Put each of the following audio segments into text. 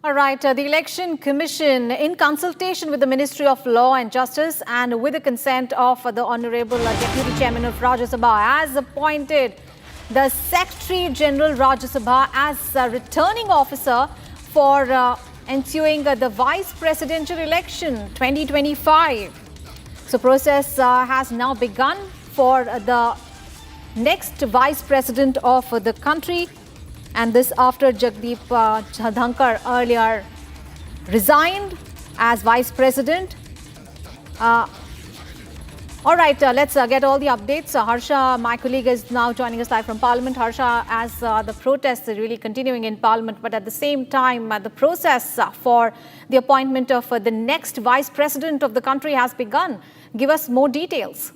All right, the Election Commission, in consultation with the Ministry of Law and Justice and with the consent of the Honorable Deputy Chairman of Rajya Sabha, has appointed the Secretary General Rajya Sabha as a returning officer for ensuing the Vice Presidential Election 2025. So, process has now begun for the next Vice President of the country. And this after Jagdeep Dhankar earlier resigned as Vice President. All right, let's get all the updates. Harsha, my colleague, is now joining us live from Parliament. Harsha, as the protests are really continuing in Parliament, but at the same time, the process for the appointment of the next Vice President of the country has begun. Give us more details.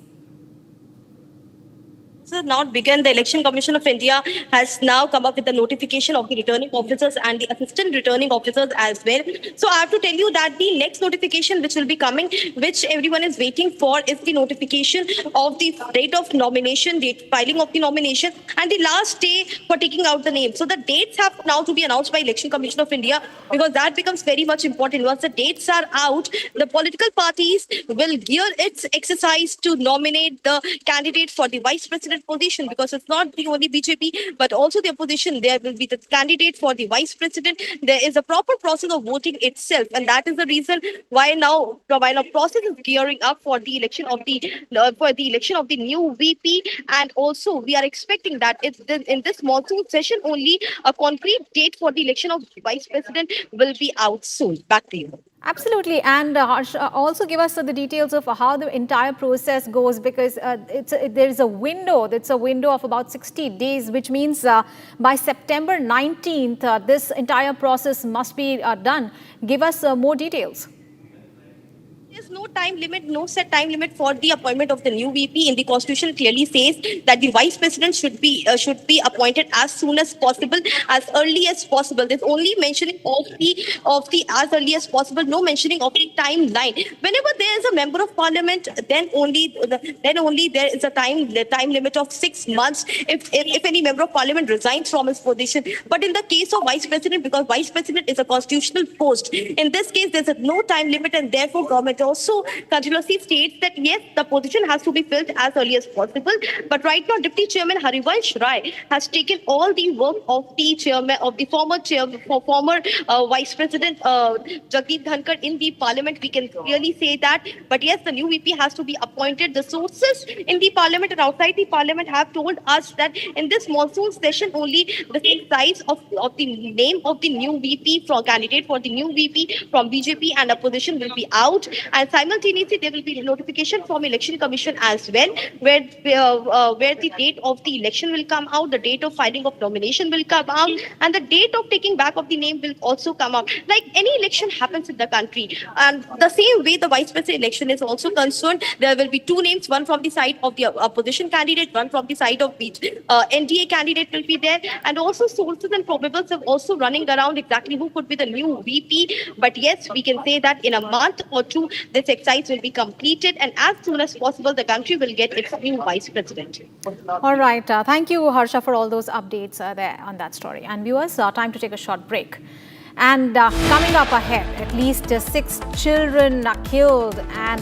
Now begun, the Election Commission of India has now come up with the notification of the returning officers and the assistant returning officers as well. So I have to tell you that the next notification which will be coming, which everyone is waiting for, is the notification of the date of nomination, date filing of the nomination, and the last day for taking out the name. So the dates have now to be announced by Election Commission of India, because that becomes very much important. Once the dates are out, the political parties will gear its exercise to nominate the candidate for the Vice President position, because it's not the only BJP but also the opposition. There will be the candidate for the Vice President. There is a proper process of voting itself, and that is the reason why now while a process is gearing up for the election of the new VP, and also we are expecting that in this monsoon session only a concrete date for the election of the Vice President will be out soon. Back to you. Absolutely. And also give us the details of how the entire process goes, because there is a window. It's a window of about 60 days, which means by September 19th, this entire process must be done. Give us more details. There's no time limit, no set time limit for the appointment of the new VP. In the Constitution, clearly says that the Vice President should be appointed as soon as possible, as early as possible. There's only mentioning of the as early as possible, no mentioning of the timeline. Whenever there is a member of Parliament, then only there is a time limit of 6 months if any member of Parliament resigns from his position. But in the case of Vice President, because Vice President is a constitutional post, in this case there's no time limit, and therefore government also continuously states that yes, the position has to be filled as early as possible. But right now, Deputy Chairman Harivansh Rai has taken all the work of the chairman of the former Vice President Jagdeep Dhankar in the Parliament. We can clearly say that. But yes, the new VP has to be appointed. The sources in the Parliament and outside the Parliament have told us that in this monsoon session only the size of the name of the new VP for candidate for the new VP from BJP and opposition will be out. And simultaneously, there will be notification from Election Commission as well, where the date of the election will come out, the date of filing of nomination will come out, and the date of taking back of the name will also come out. Like any election happens in the country, and the same way the Vice President election is also concerned, there will be two names, one from the side of the opposition candidate, one from the side of the NDA candidate will be there, and also sources and probables are also running around exactly who could be the new VP. But yes, we can say that in a month or two, this exercise will be completed, and as soon as possible, the country will get its new Vice President. All right. Thank you, Harsha, for all those updates there on that story. And viewers, time to take a short break. And coming up ahead, at least 6 children are killed and